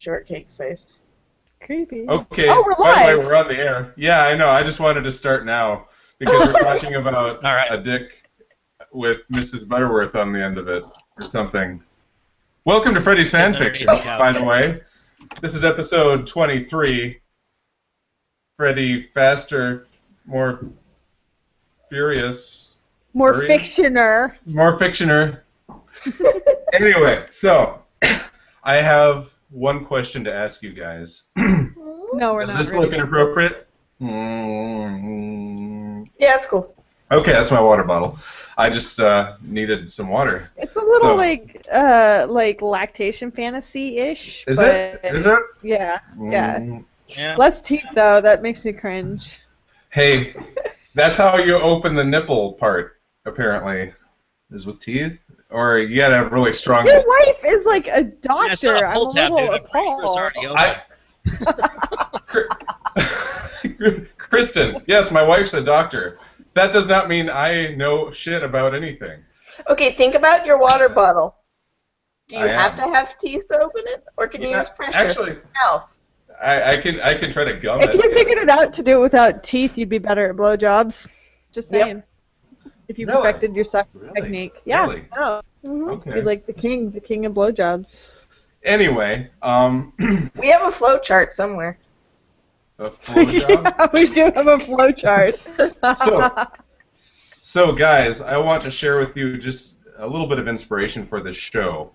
shortcake's face. Creepy. Okay. Oh, we're By the way, live. we're on the air. Yeah, I know. I just wanted to start now because we're talking about All right. a dick with Mrs. Butterworth on the end of it or something. Welcome to Freddy's Fan Fiction, by the way. This is episode 23. Freddy faster, more furious. More Furious? fictioner. More fictioner. Anyway, so I have one question to ask you guys. No, we're Does not. this ready. look inappropriate? Yeah, it's cool. Okay, that's my water bottle. I just needed some water. It's a little So- like lactation fantasy-ish. Is but it? Is it? Yeah. Yeah. Yeah. Less teeth though. That makes me cringe. Hey, that's how you open the nipple part, apparently, is with teeth. Or you gotta have really strong. Your wife is like a Yeah, it's not doctor. a I'm pull a tab, little dude. I'm pretty sure it's already open. Kristen, yes, my wife's a doctor. That does not mean I know shit about anything. Okay, think about your water bottle. Do you I have am. to have teeth to open it, or can you Yeah, use pressure? actually- Mouth. I can try to gum If it. you figured it out to do it without teeth, you'd be better at blowjobs. Just Yep. saying. If you Really? perfected your suck Really? technique. Yeah. Really? No. You'd Okay. be like the king of blowjobs. Anyway, We have a flow chart somewhere. a flow job. Yeah, we do have a flow chart. So, guys, I want to share with you just a little bit of inspiration for this show.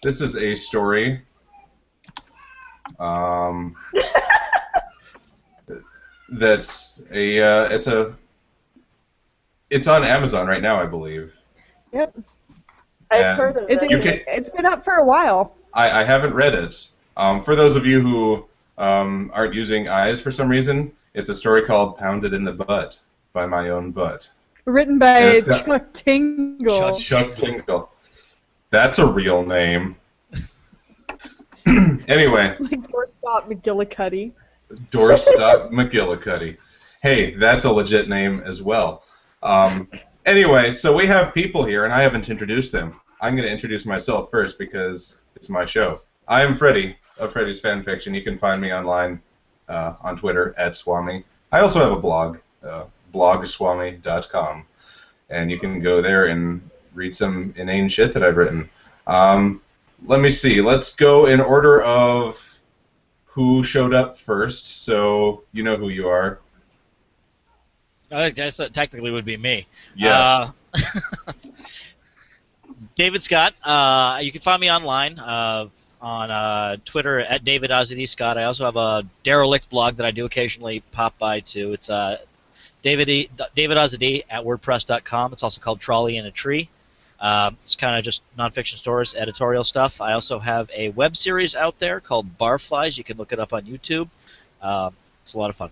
This is a story. That's it's on Amazon right now, I believe. Yep. I've And heard of It's, it. You can- it's been up for a while. I haven't read it. For those of you who aren't using eyes for some reason, it's a story called "Pounded in the Butt" by my own butt. Written by And it's got- Chuck Tingle. Chuck Tingle. That's a real name. Anyway, Like Doorstop McGillicuddy. Doorstop McGillicuddy. Hey, that's a legit name as well. Anyway, so we have people here, and I haven't introduced them. I'm going to introduce myself first because it's my show. I am Freddy of Freddy's Fan Fiction. You can find me online on Twitter @Swami. I also have a blog, blogswami.com, and you can go there and read some inane shit that I've written. Let me see. Let's go in order of who showed up first, so you know who you are. I guess that technically would be me. Yes. David Scott. You can find me online on Twitter @DavidOzDScott. I also have a derelict blog that I do occasionally pop by to. It's DavidOzD at WordPress.com. It's also called Trolley in a Tree. It's kind of just nonfiction stories, editorial stuff. I also have a web series out there called Barflies. You can look it up on YouTube. It's a lot of fun.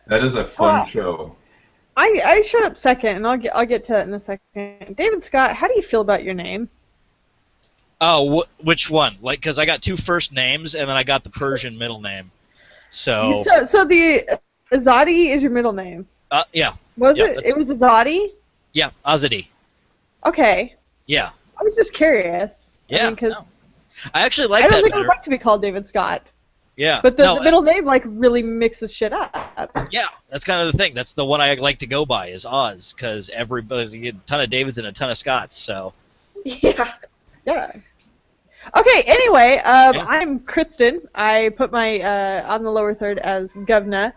That is a fun Wow. show. I showed up second, and I'll get to that in a second. David Scott, how do you feel about your name? Oh, which one? Like, because I got two first names, and then I got the Persian middle name. So So the Azadi is your middle name. yeah. Was Yeah, it? that's- It was Azadi? Yeah, Azadi. Okay. Yeah. I was just curious. Yeah. Because No. I actually like I don't that think I better. would like to be called David Scott. Yeah. But the no, middle name like really mixes shit up. Yeah, that's kind of the thing. That's the one I like to go by is Oz, because everybody's a ton of Davids and a ton of Scotts. So Yeah. Yeah. Okay. Anyway, I'm Kristen. I put my on the lower third as Govna.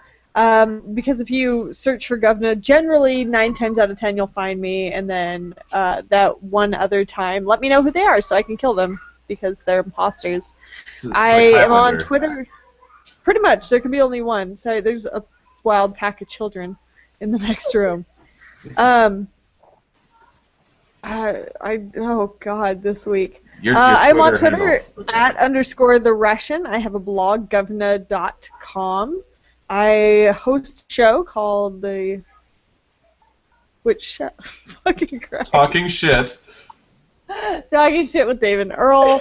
Because if you search for Govna, generally 9 times out of 10 you'll find me, and then that one other time, let me know who they are so I can kill them because they're imposters. It's like I am on Highlander. Twitter. Pretty much, there can be only one. Sorry, there's a wild pack of children in the next room. Oh God, this week. Your I'm on Twitter Twitter handle. @_the_Russian. I have a blog, govna.com. I host a show called the... Which show? Fucking Christ. Talking shit. Talking Shit with Dave and Earl.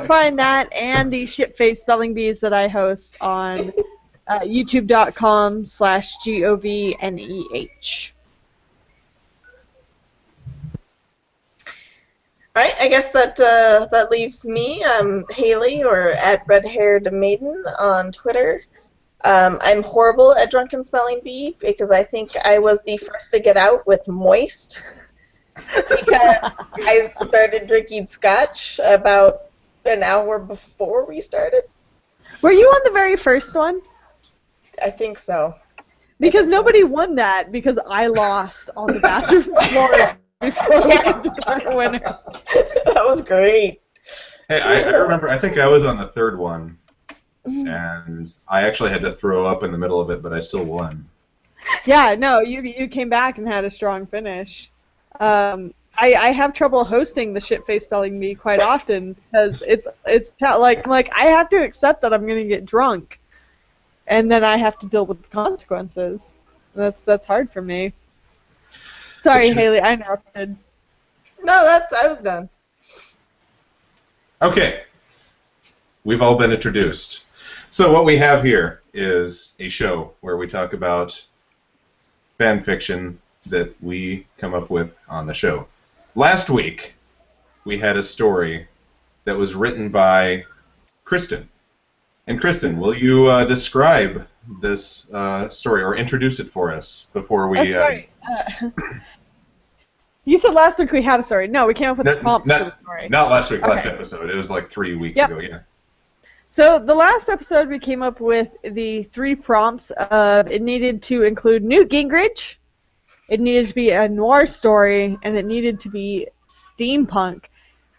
Find that and the shitface spelling bees that I host on youtube.com/govneh. Right, I guess that leaves me. I'm Haley, or at Red Haired Maiden on Twitter. I'm horrible at drunken spelling bee because I think I was the first to get out with moist because I started drinking scotch about an hour before we started. Were you on the very first one? I think so. Because nobody won that because I lost on the bathroom floor before we could declare a winner. That was great. Hey, I remember. I think I was on the third one, and I actually had to throw up in the middle of it, but I still won. Yeah, no, you came back and had a strong finish. I have trouble hosting the shit-face spelling bee quite often because it's like I have to accept that I'm gonna get drunk, and then I have to deal with the consequences. That's hard for me. Sorry, Haley, I interrupted. No, I was done. Okay, we've all been introduced. So what we have here is a show where we talk about fan fiction that we come up with on the show. Last week, we had a story that was written by Kristen. And Kristen, will you describe this story or introduce it for us before we... Sorry. You said last week we had a story. No, we came up with the prompts for the story. Not last week, last Okay. episode. It was like 3 weeks Yep. ago, yeah. So the last episode we came up with the 3 prompts of it needed to include Newt Gingrich, it needed to be a noir story, and it needed to be steampunk.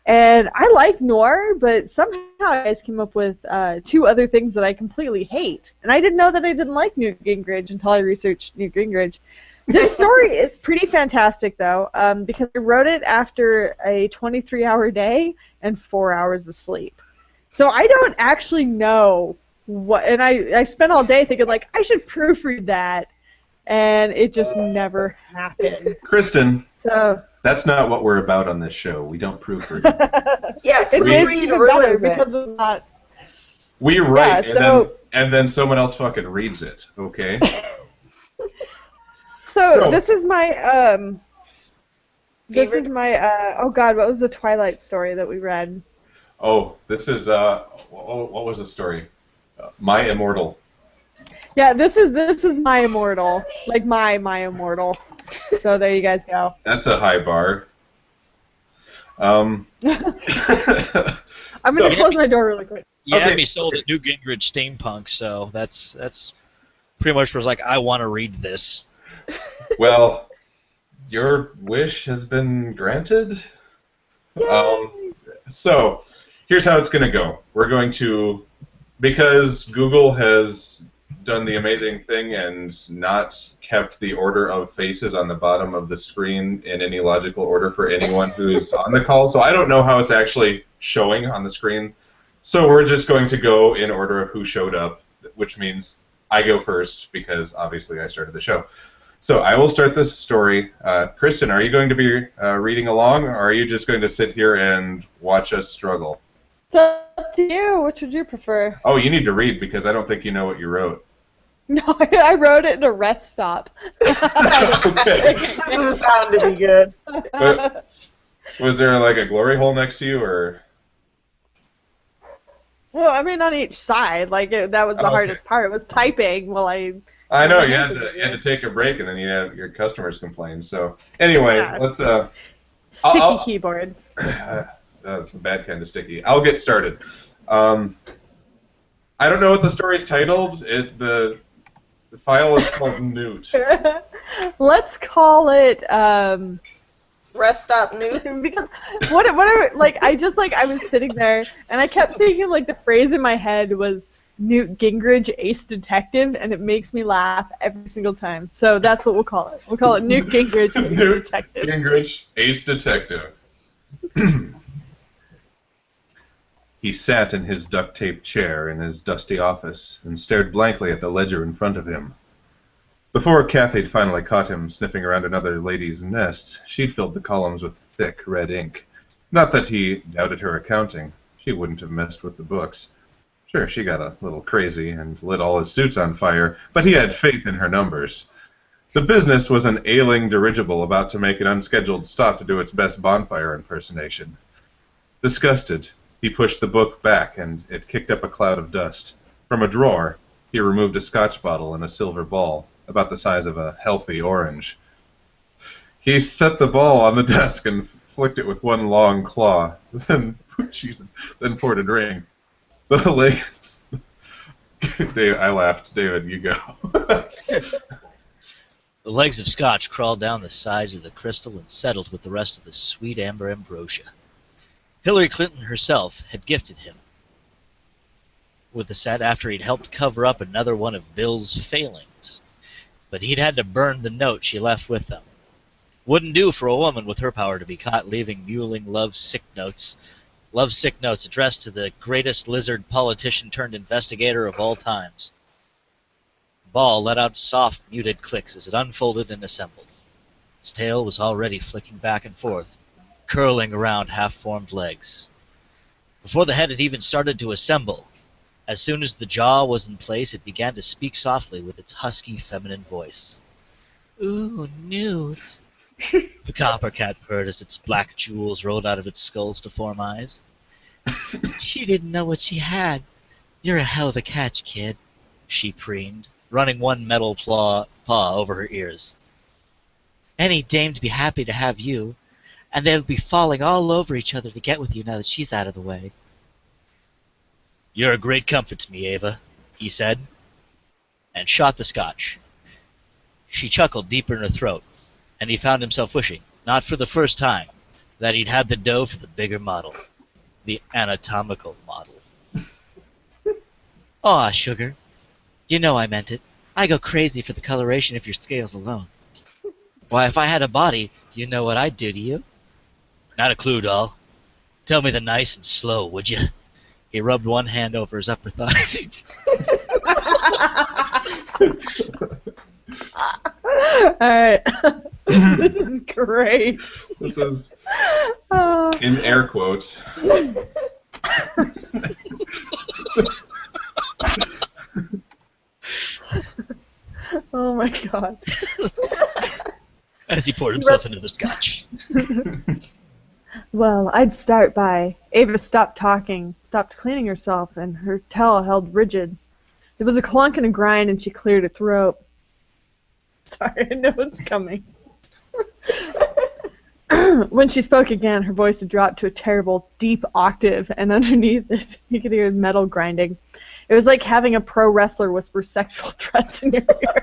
And I like noir, but somehow I guys came up with 2 other things that I completely hate. And I didn't know that I didn't like Newt Gingrich until I researched Newt Gingrich. This story is pretty fantastic, though, because I wrote it after a 23-hour day and 4 hours of sleep. So I don't actually know what, and I spent all day thinking, like, I should proofread that, and it just never happened. Kristen, So that's not what we're about on this show. We don't proofread. Yeah, it's even better ruins because it. of that. We write, Yeah, so- and then someone else fucking reads it, okay? So this is my oh god, what was the Twilight story that we read? Oh, this is, what was the story? My Immortal. Yeah, this is my immortal, like my immortal. So there you guys go. That's a high bar. I'm gonna close my door really quick. You Okay. had me sold at Newt Gingrich steampunk, so that's pretty much was like I want to read this. Well, your wish has been granted. So, here's how it's going to go. We're going to, because Google has done the amazing thing and not kept the order of faces on the bottom of the screen in any logical order for anyone who is on the call, so I don't know how it's actually showing on the screen. So we're just going to go in order of who showed up, which means I go first because obviously I started the show. So I will start this story. Kristen, are you going to be reading along, or are you just going to sit here and watch us struggle? It's up to you. Which would you prefer? Oh, you need to read because I don't think you know what you wrote. No, I wrote it in a rest stop. Okay. This is bound to be good. Was there like a glory hole next to you, or? Well, I mean, on each side, like that was the Okay. hardest part. Was typing while I know you had to take a break, and then you have your customers complain. So anyway, Yeah. let's sticky keyboard. the bad kind of sticky. I'll get started. I don't know what the story's titled. The file is called Newt. Let's call it Rest stop Newt. because what I was sitting there and I kept thinking like the phrase in my head was Newt Gingrich, Ace Detective, and it makes me laugh every single time. So that's what we'll call it. We'll call it Newt Gingrich, Ace Newt Detective. Gingrich, Ace Detective. He sat in his duct-taped chair in his dusty office and stared blankly at the ledger in front of him. Before Kathy had finally caught him sniffing around another lady's nest, she'd filled the columns with thick red ink. Not that he doubted her accounting. She wouldn't have messed with the books. Sure, she got a little crazy and lit all his suits on fire, but he had faith in her numbers. The business was an ailing dirigible about to make an unscheduled stop to do its best bonfire impersonation. Disgusted, he pushed the book back, and it kicked up a cloud of dust. From a drawer, he removed a scotch bottle and a silver ball, about the size of a healthy orange. He set the ball on the desk and flicked it with one long claw, then poured a drink. The leg... I laughed. David, you go. The legs of scotch crawled down the sides of the crystal and settled with the rest of the sweet amber ambrosia. Hillary Clinton herself had gifted him with the set after he'd helped cover up another one of Bill's failings. But he'd had to burn the note she left with them. Wouldn't do for a woman with her power to be caught leaving mewling love-sick notes addressed to the greatest lizard politician turned investigator of all times. The ball let out soft, muted clicks as it unfolded and assembled. Its tail was already flicking back and forth, curling around half-formed legs. Before the head had even started to assemble, as soon as the jaw was in place, it began to speak softly with its husky, feminine voice. "Ooh, Newt." The copper cat purred as its black jewels rolled out of its skulls to form eyes. "She didn't know what she had. You're a hell of a catch, kid," she preened, running one metal paw over her ears. "Any dame'd be happy to have you, and they'll be falling all over each other to get with you now that she's out of the way." "You're a great comfort to me, Ava," he said, and shot the scotch. She chuckled deeper in her throat, and he found himself wishing, not for the first time, that he'd had the dough for the bigger model, the anatomical model. "Aw, sugar. You know I meant it. I go crazy for the coloration of your scales alone. Why, if I had a body, you know what I'd do to you?" "Not a clue, doll. Tell me the nice and slow, would you?" He rubbed one hand over his upper thighs. Alright. This is great. This is in air quotes. Oh my god. As he poured himself into the scotch. Well, I'd start by... Ava stopped talking, stopped cleaning herself, and her towel held rigid. There was a clunk and a grind, and she cleared her throat. Sorry, I know it's coming. When she spoke again, her voice had dropped to a terrible, deep octave, and underneath it, you could hear metal grinding. It was like having a pro wrestler whisper sexual threats in your ear.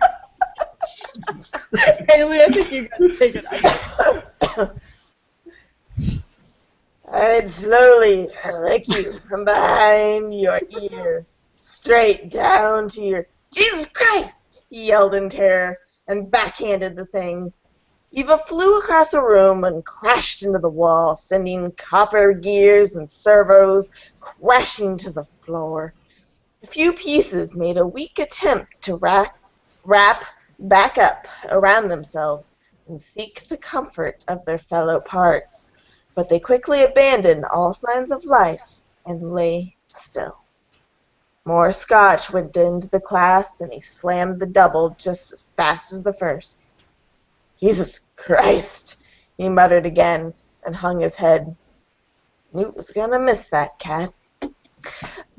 Haley, I think you gotta take it. I'd slowly lick you from behind your ear, straight down to your... Jesus Christ! He yelled in terror and backhanded the thing. Eva flew across the room and crashed into the wall, sending copper gears and servos crashing to the floor. A few pieces made a weak attempt to wrap back up around themselves and seek the comfort of their fellow parts, but they quickly abandoned all signs of life and lay still. More scotch went into the glass, and he slammed the double just as fast as the first. Jesus Christ, he muttered again and hung his head. Newt was gonna miss that cat.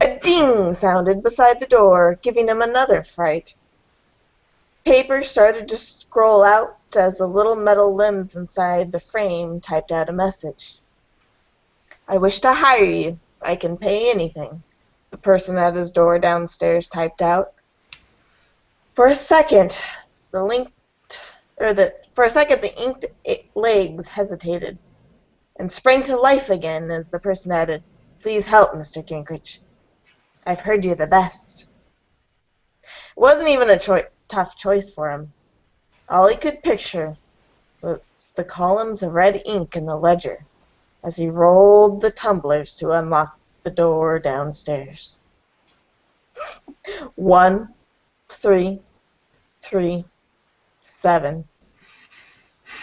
A ding sounded beside the door, giving him another fright. Paper started to scroll out as the little metal limbs inside the frame typed out a message. "I wish to hire you. I can pay anything," the person at his door downstairs typed out. For a second, the inked legs hesitated and sprang to life again as the person added, "Please help, Mr. Gingrich. I've heard you're the best." It wasn't even a tough choice for him. All he could picture was the columns of red ink in the ledger as he rolled the tumblers to unlock the door downstairs. 1, 3, 3, 7.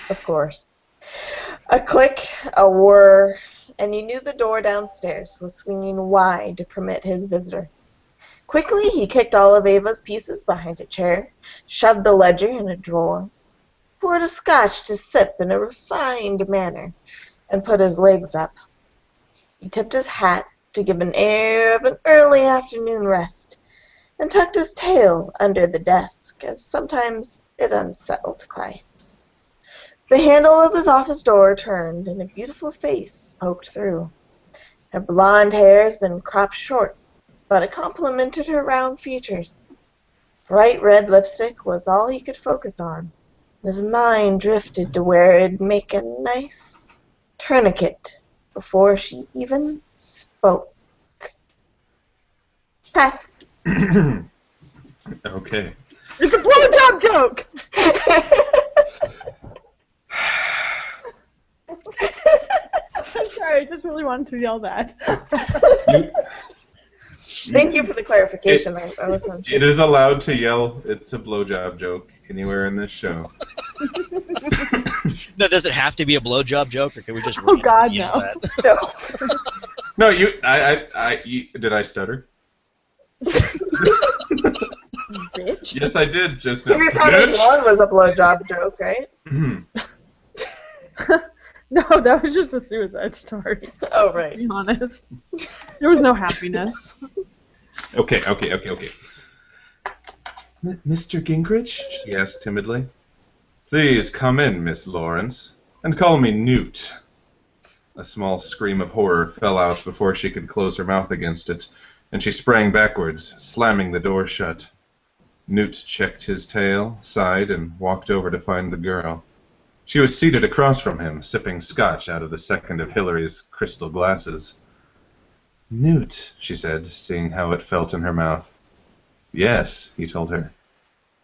Of course. A click, a whir, and he knew the door downstairs was swinging wide to permit his visitor. Quickly, he kicked all of Ava's pieces behind a chair, shoved the ledger in a drawer, poured a scotch to sip in a refined manner, and put his legs up. He tipped his hat to give an air of an early afternoon rest, and tucked his tail under the desk, as sometimes it unsettled clients. The handle of his office door turned, and a beautiful face poked through. Her blonde hair has been cropped short, but it complemented her round features. Bright red lipstick was all he could focus on. His mind drifted to where it'd make a nice tourniquet before she even spoke. Pass. Okay. It's a blowjob joke! I'm sorry, I just really wanted to yell that. Thank you for the clarification. I was unsure. It is allowed to yell, it's a blowjob joke anywhere in this show. No, does it have to be a blowjob joke, or can we just? Oh God, yell no. that? No. No, did I stutter? Bitch. Yes, I did just now. Every Potters one was a blowjob joke, right? No, that was just a suicide story, Oh, to right. be honest. There was no happiness. Okay. Mr. Gingrich? She asked timidly. Please come in, Miss Lawrence, and call me Newt. A small scream of horror fell out before she could close her mouth against it, and she sprang backwards, slamming the door shut. Newt checked his tail, sighed, and walked over to find the girl. She was seated across from him, sipping scotch out of the second of Hillary's crystal glasses. Newt, she said, seeing how it felt in her mouth. Yes, he told her.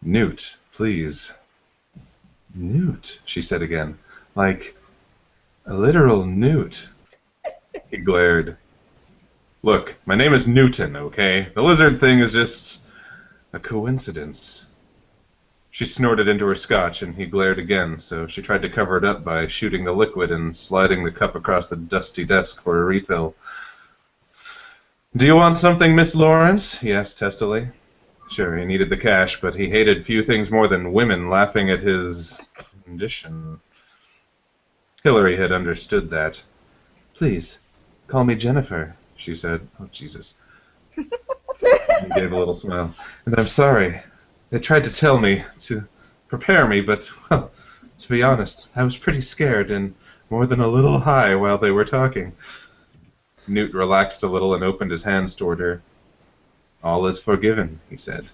Newt, please. Newt, she said again, like a literal newt. He glared. Look, my name is Newton, okay? The lizard thing is just a coincidence. She snorted into her scotch, and he glared again, so she tried to cover it up by shooting the liquid and sliding the cup across the dusty desk for a refill. Do you want something, Miss Lawrence? He asked testily. Sure, he needed the cash, but he hated few things more than women laughing at his condition. Hillary had understood that. Please, call me Jennifer, she said. Oh, Jesus. He gave a little smile. And I'm sorry. They tried to tell me, to prepare me, but, well, to be honest, I was pretty scared and more than a little high while they were talking. Newt relaxed a little and opened his hands toward her. All is forgiven, he said.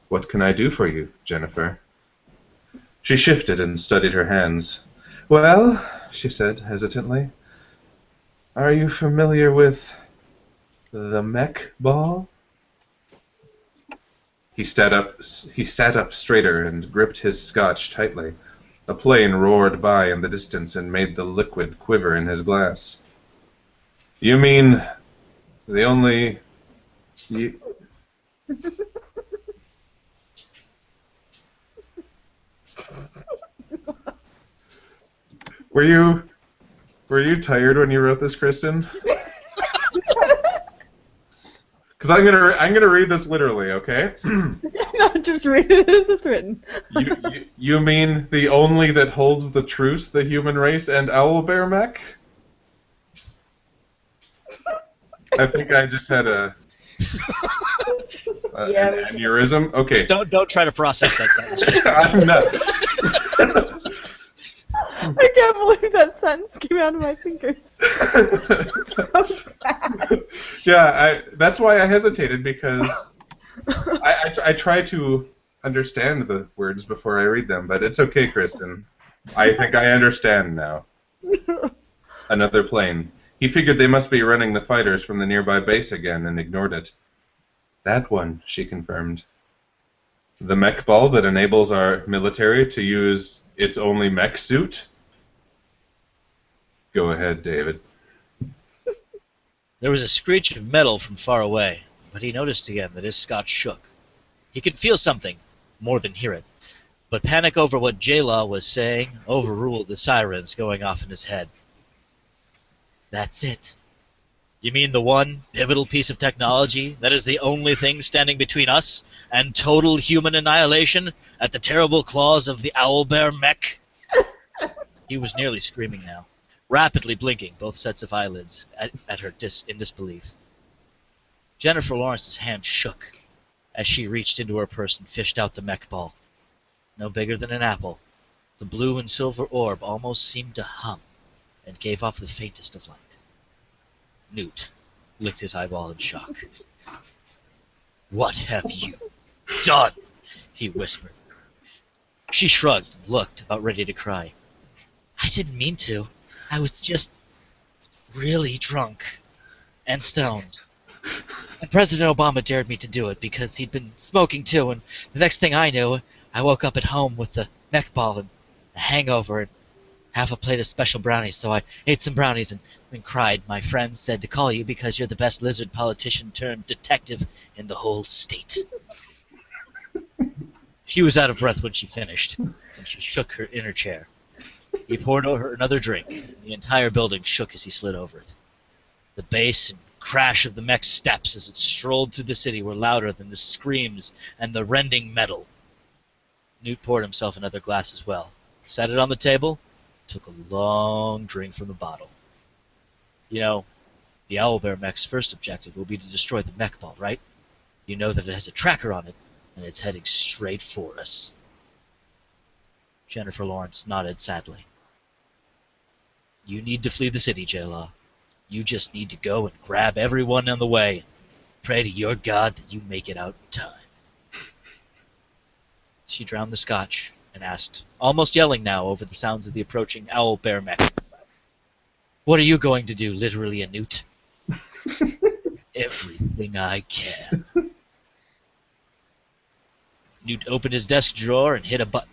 What can I do for you, Jennifer? She shifted and studied her hands. Well, she said hesitantly, are you familiar with the mech ball? He sat up straighter and gripped his scotch tightly. A plane roared by in the distance and made the liquid quiver in his glass. You mean the only... Were you tired when you wrote this, Kristen? Because I'm gonna read this literally, okay? No, just read it as it's written. You mean the only that holds the truce, the human race, and owlbear mech? I think I just had an aneurysm. Okay. Don't try to process that sentence. I'm not. I can't believe that sentence came out of my fingers. So bad. Yeah, that's why I hesitated, because I try to understand the words before I read them, but it's okay, Kristen. I think I understand now. Another plane. He figured they must be running the fighters from the nearby base again and ignored it. That one, she confirmed. The mech ball that enables our military to use its only mech suit? Go ahead, David. There was a screech of metal from far away, but he noticed again that his scotch shook. He could feel something, more than hear it, but panic over what J-Law was saying overruled the sirens going off in his head. That's it. You mean the one pivotal piece of technology that is the only thing standing between us and total human annihilation at the terrible claws of the owlbear mech? He was nearly screaming now. rapidly blinking both sets of eyelids at her in disbelief. Jennifer Lawrence's hand shook as she reached into her purse and fished out the mech ball. No bigger than an apple, the blue and silver orb almost seemed to hum and gave off the faintest of light. Newt licked his eyeball in shock. "What have you done?" he whispered. She shrugged and looked, about ready to cry. "I didn't mean to. I was just really drunk and stoned. And President Obama dared me to do it because he'd been smoking too, and the next thing I knew, I woke up at home with the mech ball and a hangover and half a plate of special brownies, so I ate some brownies and then cried. My friends said to call you because you're the best lizard politician turned detective in the whole state." She was out of breath when she finished, and she shook her in her chair. He poured her another drink, and the entire building shook as he slid over it. The bass and crash of the mech's steps as it strolled through the city were louder than the screams and the rending metal. Newt poured himself another glass as well, set it on the table, took a long drink from the bottle. "You know, the owlbear mech's first objective will be to destroy the mech ball, right? You know that it has a tracker on it, and it's heading straight for us." Jennifer Lawrence nodded sadly. "You need to flee the city, J-Law. You just need to go and grab everyone on the way. Pray to your God that you make it out in time." She drowned the scotch and asked, almost yelling now over the sounds of the approaching owl-bear mech, "What are you going to do, literally, a Newt?" "Everything I can." Newt opened his desk drawer and hit a button.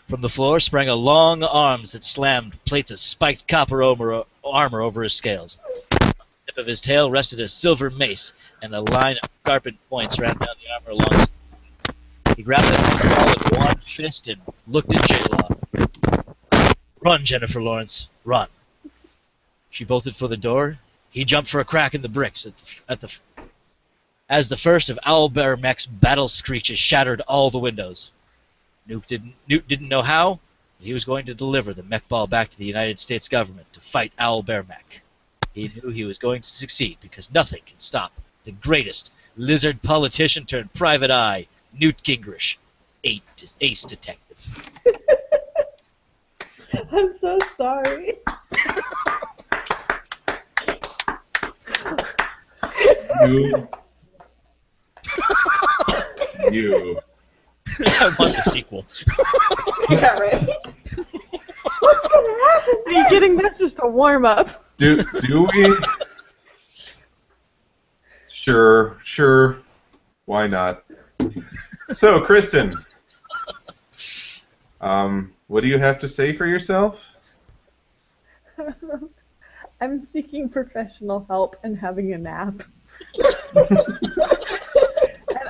From the floor sprang a long arms that slammed plates of spiked copper armor over his scales. On the tip of his tail rested a silver mace, and a line of sharpened points ran down the armor along his. He grabbed the ball with one fist and looked at J-Law. "Run, Jennifer Lawrence, run." She bolted for the door. He jumped for a crack in the bricks as the first of Owlbear Mech's battle screeches shattered all the windows. Newt didn't know how, but he was going to deliver the mech ball back to the United States government to fight Owlbear Mech. He knew he was going to succeed because nothing can stop the greatest lizard politician turned private eye, Newt Gingrich, ace detective. I'm so sorry. You. I want the sequel. Yeah, right. What's gonna happen? Are you kidding? That's just a warm up. Do we? Sure. Why not? So, Kristen, what do you have to say for yourself? I'm seeking professional help and having a nap. And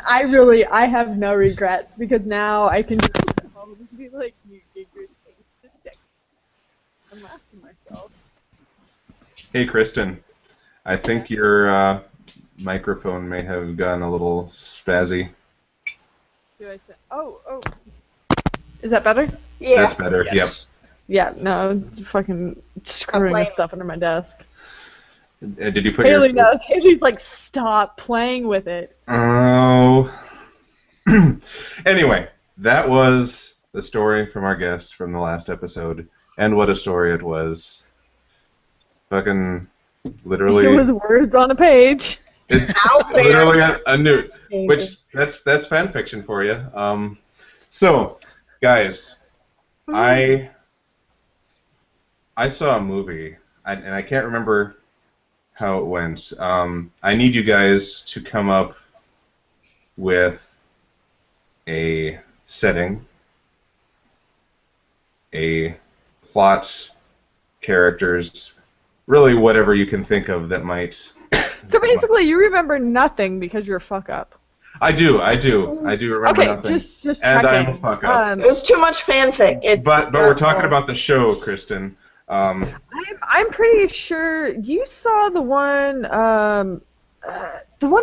I have no regrets because now I can just sit at home and be like, "Newt Gingrich, I'm laughing to myself." Hey, Kristen, I think your microphone may have gone a little spazzy. Do I say? Oh. Is that better? Yeah. That's better. Yes. Yeah. No, I'm fucking screwing with stuff under my desk. Yep. Did you put Haley your? knows. Haley's like, "Stop playing with it." Oh. Anyway, that was the story from our guest from the last episode, and what a story it was. Fucking, literally. It was words on a page. It's literally a newt, which that's fan fiction for you. So, guys, I saw a movie, and I can't remember how it went. I need you guys to come up with a setting, a plot, characters, really whatever you can think of that might. So basically, you remember nothing because you're a fuck up. I do remember Okay, nothing. just and checking. I'm a fuck up. It was too much fanfic. But we're talking about the show, Kristen. I'm pretty sure you saw the one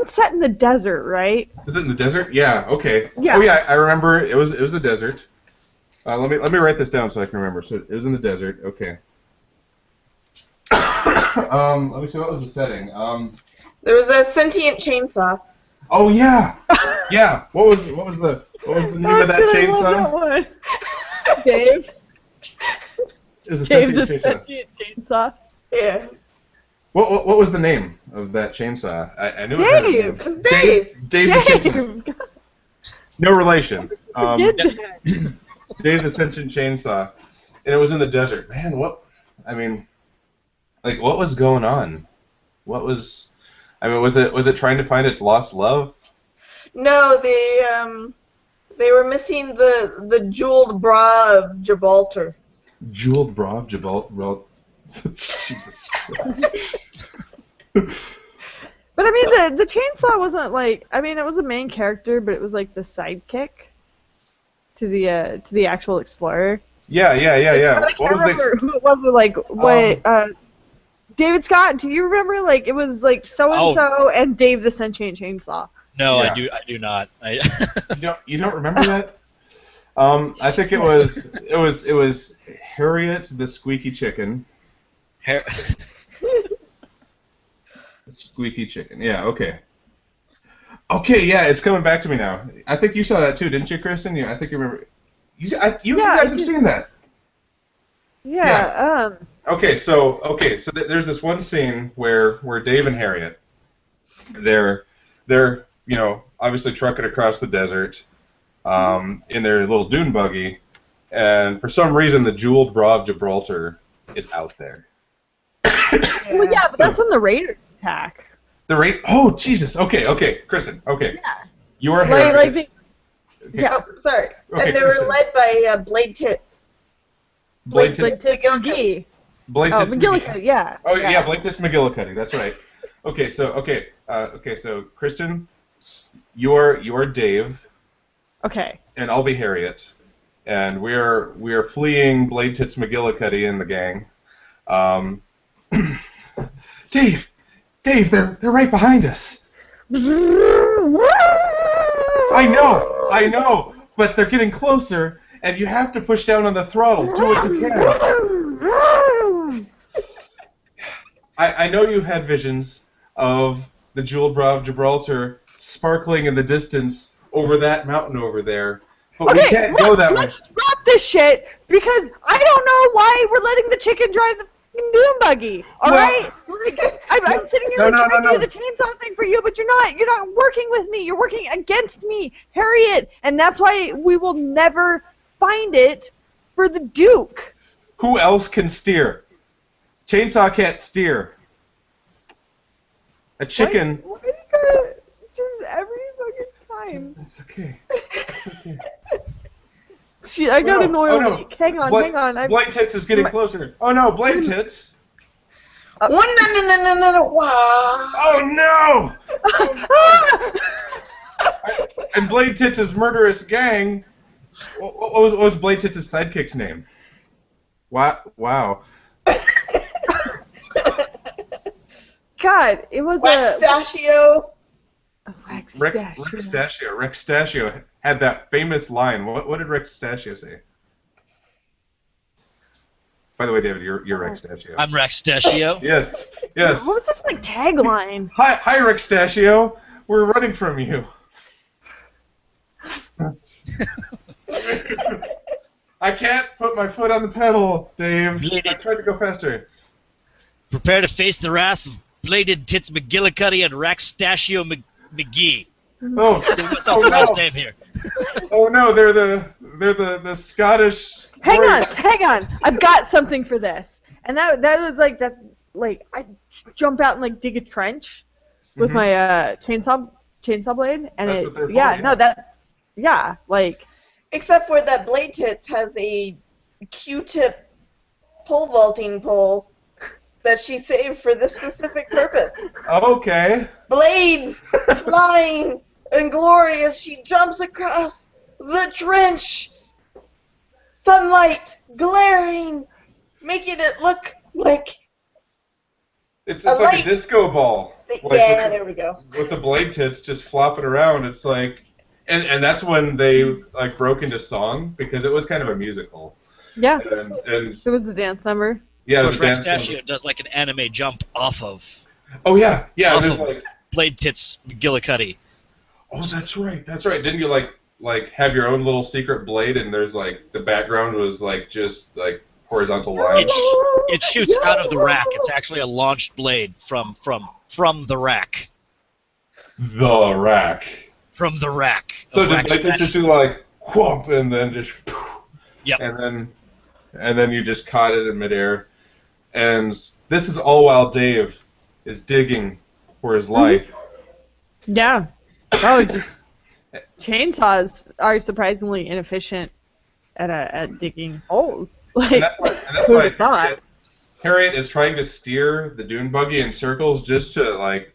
set in the desert, right? Is it in the desert? Yeah. Okay. Yeah. Oh yeah, I remember. It was the desert. Let me write this down so I can remember. So it was in the desert. Okay. Let me see. What was the setting? There was a sentient chainsaw. Oh yeah, yeah. What was the name of that chainsaw? Dave. It was a Dave sentient the chainsaw. sentient chainsaw. Yeah. What was the name of that chainsaw? I knew it had a name. It was Dave. Dave the chainsaw. No relation. Forget that. Dave the sentient chainsaw, and it was in the desert. Man, what? I mean, like, what was going on? What was? I mean, was it trying to find its lost love? No, they were missing the jeweled bra of Gibraltar. Jeweled bra of Gibraltar. Jesus Christ. But I mean, the chainsaw wasn't like. I mean, it was a main character, but it was like the sidekick to the actual explorer. Yeah. I can't remember who it was. Or like what? David Scott, do you remember? Like it was like so and so and Dave the sentient chainsaw. No, Yeah. I do not. You don't remember that? I think it was Harriet the squeaky chicken. Squeaky chicken. Yeah. Okay. Okay. Yeah, it's coming back to me now. I think you saw that too, didn't you, Kristen? Yeah, I think you remember. You guys have seen that. Yeah. Okay. So there's this one scene where Dave and Harriet, they're obviously trucking across the desert, in their little dune buggy, and for some reason the jeweled bra of Gibraltar is out there. Well, yeah, but that's when the Raiders attack. Oh, Jesus. Okay, Kristen. Okay. Yeah. You are Harriet. Okay. Oh, sorry. Okay, and they Kristen. were led by Blade Tits. Blade Tits. McGee. Blade Tits McGillicuddy, yeah. Oh yeah, Blade Tits McGillicuddy. That's right. Okay, so Kristen, you're Dave. Okay. And I'll be Harriet, and we are fleeing Blade Tits McGillicuddy and the gang. Dave, they're right behind us. I know, but they're getting closer, and you have to push down on the throttle. Do what you can. I know you had visions of the jeweled bra of Gibraltar sparkling in the distance over that mountain over there, but we can't go that way. Let's drop this shit, because I don't know why we're letting the chicken drive the fucking dune buggy. All right? I'm sitting here trying to do the chainsaw thing for you, but you're not working with me. You're working against me, Harriet, and that's why we will never find it for the Duke. Who else can steer? Chainsaw can't steer. A chicken. Why are you gonna just every fucking time? It's okay. I got an oil leak. Hang on. Blade Tits is getting closer. Oh no, Blade Tits. No. Wow. Oh no! And Blade Tits' murderous gang. What was Blade Tits' sidekick's name? Wow. God, it was Rextachio. Rextachio had that famous line. What did Rextachio say? By the way, David, you're Rextachio. I'm Rextachio. Yes. What was this like tagline? Hi, Rextachio. We're running from you. I can't put my foot on the pedal, Dave. I tried to go faster. Prepare to face the wrath of Bladed Tits McGillicuddy and Rextachio McGee. Oh, Give myself the last name here. Oh no, they're the Scottish. Hang on. I've got something for this. And that was like that. Like I jump out and like dig a trench with my chainsaw blade, and That's what they're for, Except for that Blade Tits has a Q-tip pole vaulting pole that she saved for this specific purpose. Okay. Blades flying and glorious, she jumps across the trench. Sunlight glaring, making it look like it's like a disco ball. There we go. With the Blade Tits just flopping around, it's like, and that's when they like broke into song because it was kind of a musical. Yeah. And it was the dance number. Yeah, Of there's course, a dance. Rextachio does like an anime jump off of Oh yeah, yeah. off There's of like, Blade Tits McGillicuddy. oh, that's right, that's right. Didn't you like have your own little secret blade, and there's like the background was like just like horizontal lines. It shoots out of the rack. It's actually a launched blade from the rack. The rack. From the rack. So of did Blade Tits just do like whoop, and then just, Yep. and then you just caught it in midair, and this is all while Dave is digging for his life. Yeah. Oh, just chainsaws are surprisingly inefficient at digging holes. Like, And that's who'd why have thought? Harriet is trying to steer the dune buggy in circles just to like,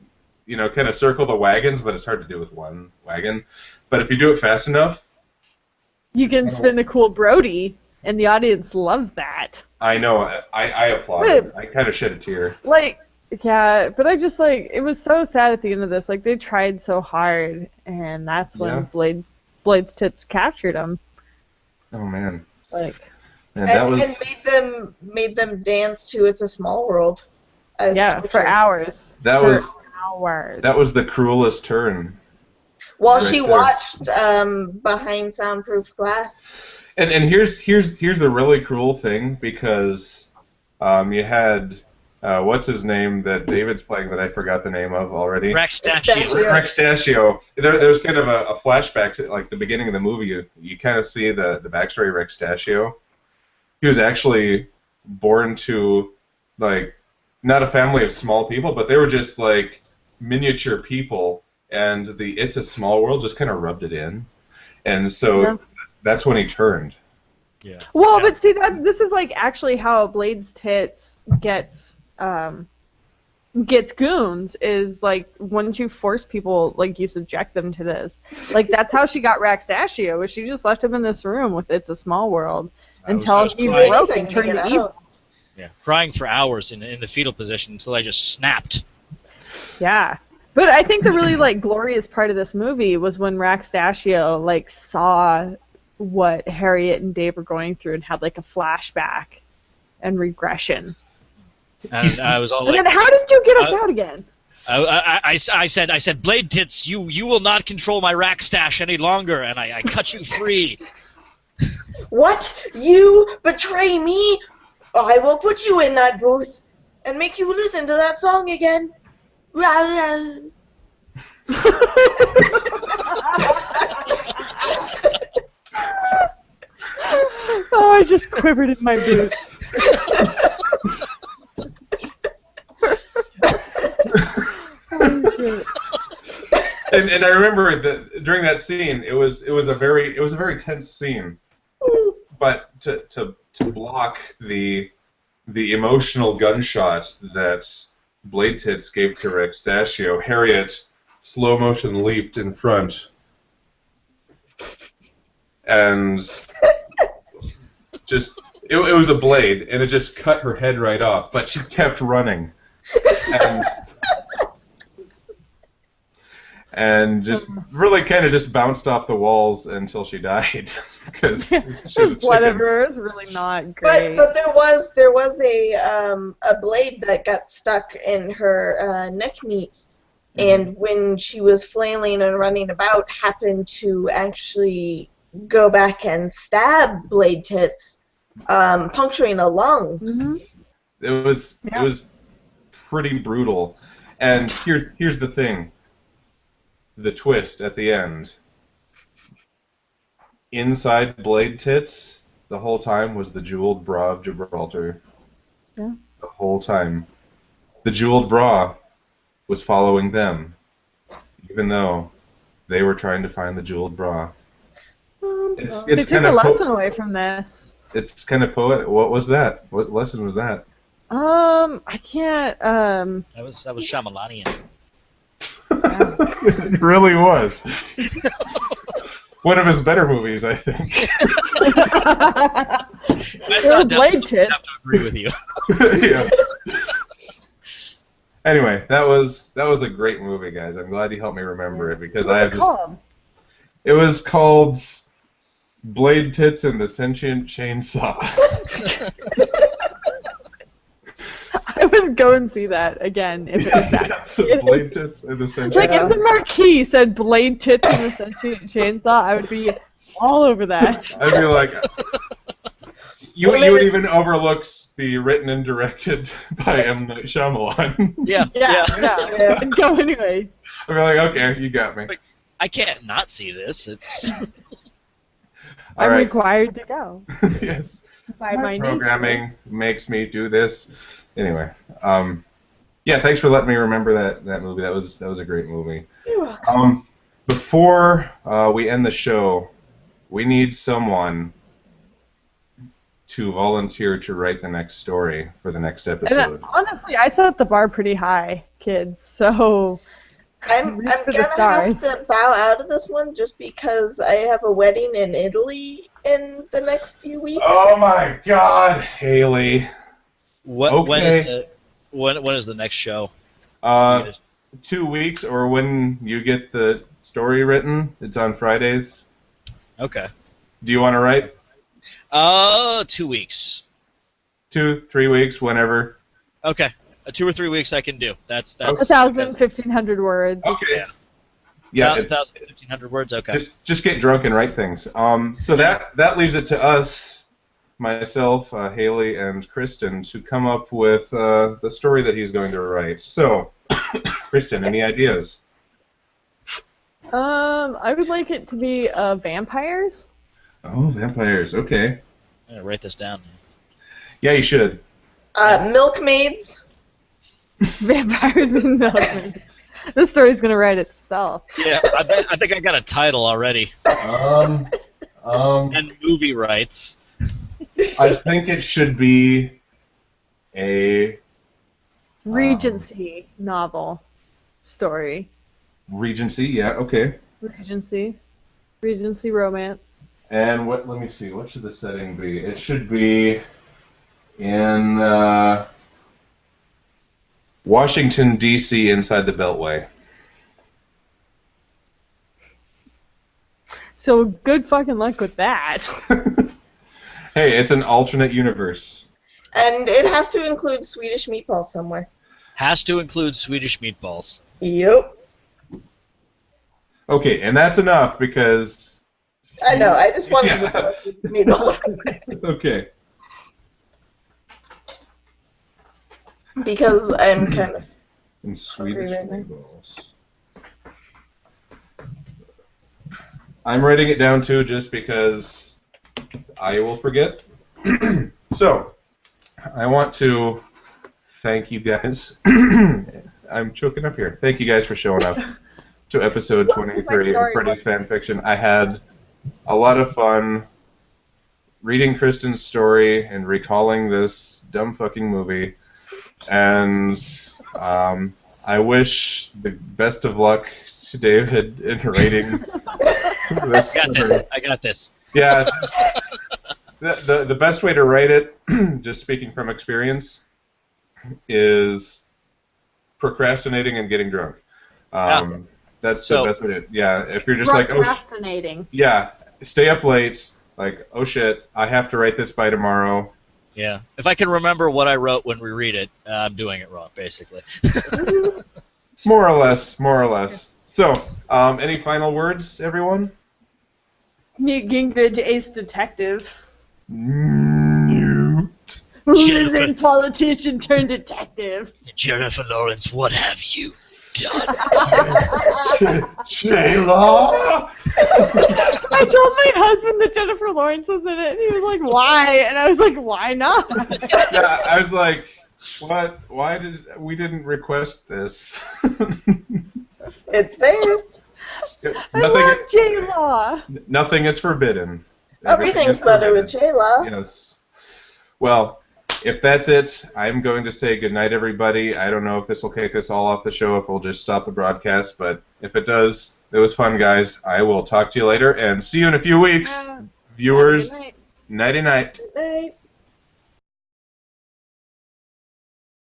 kind of circle the wagons, but it's hard to do with one wagon. But if you do it fast enough, You can spin a cool Brody, and the audience loves that. I know. I applaud. I kind of shed a tear. Like, yeah, but I just like it was so sad at the end of this. Like they tried so hard, and that's when Blade's tits captured him. Oh man. Like, And that was. And made them dance to "It's a Small World." as yeah, torture. for hours. That For was hours. that was the cruelest turn. While right she there. watched behind soundproof glass. And here's the really cruel thing, because you had what's his name that David's playing that I forgot the name of already. Rextachio. Rextachio. There's kind of a flashback to like the beginning of the movie. You kind of see the backstory of Rextachio. He was actually born to like not a family of small people, but they were just like miniature people, and the "It's a Small World" just kind of rubbed it in, and so that's when he turned. Yeah. Well, Yeah. but see this is like actually how Blade's tits gets goons is like once you force people, like you subject them to this. Like that's how she got Rextachio, was she just left him in this room with "It's a Small World" until he crying. broke and turned to evil. Yeah, crying for hours in the fetal position until I just snapped. Yeah. But I think the really like glorious part of this movie was when Rextachio like saw what Harriet and Dave were going through and had like a flashback and regression. And I was all And like, then how did you get us out again? I said, Blade Tits, you will not control my rack stash any longer, and I cut you free. What? You betray me? I will put you in that booth and make you listen to that song again. La, la. Oh, I just quivered in my boots. Oh, shit. And I remember that during that scene, it was a very tense scene, but to block the emotional gunshot that Blade Tits gave to Rextachio, Harriet slow motion leaped in front and just it was a blade, and it just cut her head right off, but she kept running and just really kind of just bounced off the walls until she died because she was There's a blood chicken. everywhere. It was really not great. But there was a blade that got stuck in her neck meat, and when she was flailing and running about, happened to actually go back and stab Blade Tits, puncturing a lung. Mm-hmm. It was pretty brutal. And here's the thing. The twist at the end. Inside Blade Tits, the whole time was the jeweled bra of Gibraltar. Yeah. The whole time. The jeweled bra was following them, even though they were trying to find the jeweled bra. It's They took kind a of lesson away from this. it's kind of poetic. What was that? What lesson was that? I can't. That was Shyamalanian. It really was. One of his better movies, I think. I saw Blade Tits. have to agree with you. Yeah. Anyway, that was a great movie, guys. I'm glad you helped me remember it because I have. It was called Blade Tits and the Sentient Chainsaw. would go and see that again if it was back. Yeah, blade tits in the Sentient. Like if the marquee said "Blade Tits in the Sentient Chainsaw," I would be all over that. I'd be like, you would even overlook the written and directed by M. Night Shyamalan. Yeah. Yeah. I'd go anyway. I'd be like, okay, you got me. Like, I can't not see this. It's. All I'm right. required to go. Yes. By my Programming makes me do this. Anyway, yeah, thanks for letting me remember that movie. That was a great movie. You're welcome. Before we end the show, we need someone to volunteer to write the next story for the next episode. And honestly, I set the bar pretty high, kids. So I'm reach for gonna the stars. have to bow out of this one just because I have a wedding in Italy in the next few weeks. Oh my God, Haley. When Okay. when is the next show? 2 weeks, or when you get the story written. It's on Fridays. Okay. Do you want to write? 2 weeks. 2, 3 weeks, whenever. Okay. 2 or 3 weeks I can do. That's 1,000, 1,500 words. Okay. Yeah, 1,000, 1,500 words. Okay. just get drunk and write things. So that leaves it to us, myself, Haley, and Kristen, to come up with the story that he's going to write. So, Kristen, any ideas? I would like it to be vampires. Oh, vampires. Okay. I'm gonna write this down. Yeah, you should. Milkmaids. Vampires and milkmen. This story's gonna write itself. Yeah, I think I got a title already. And movie rights. I think it should be a Regency novel story. Regency. Yeah. Okay. Regency romance. And what? Let me see. What should the setting be? It should be in Washington, D.C., inside the Beltway. So good fucking luck with that. Hey, it's an alternate universe. And it has to include Swedish meatballs somewhere. Has to include Swedish meatballs. Yep. Okay, and that's enough because... I know, I just wanted Yeah. to throw Swedish meatballs. Okay. Because I'm kind of... And Swedish Okay, right now. meatballs. I'm writing it down too just because I will forget. So, I want to thank you guys. I'm choking up here. Thank you guys for showing up to episode 23 of Freddy's Fan Fiction. I had a lot of fun reading Kristen's story and recalling this dumb fucking movie. And I wish the best of luck to David in writing this. I got this. Yeah. The best way to write it, just speaking from experience, is procrastinating and getting drunk. That's the best way to. Yeah, if you're just like, oh, Procrastinating. yeah, stay up late. Like, oh shit, I have to write this by tomorrow. Yeah. If I can remember what I wrote when we read it, I'm doing it wrong, basically. More or less, more or less. So, any final words, everyone? Newt Gingrich, ace detective. Newt. Losing politician turned detective. Jennifer Lawrence, what have you done? Shayla. I told my husband that Jennifer Lawrence was in it, and he was like, "Why?" And I was like, "Why not?" Yeah, I was like, what? Why didn't request this? It's there. I love J-Law. Nothing is forbidden. Everything's better with J-Law. Yes. Well, if that's it, I'm going to say goodnight, everybody. I don't know if this will kick us all off the show, if we'll just stop the broadcast, but if it does, it was fun, guys. I will talk to you later, and see you in a few weeks. Viewers, nighty-night. Good night.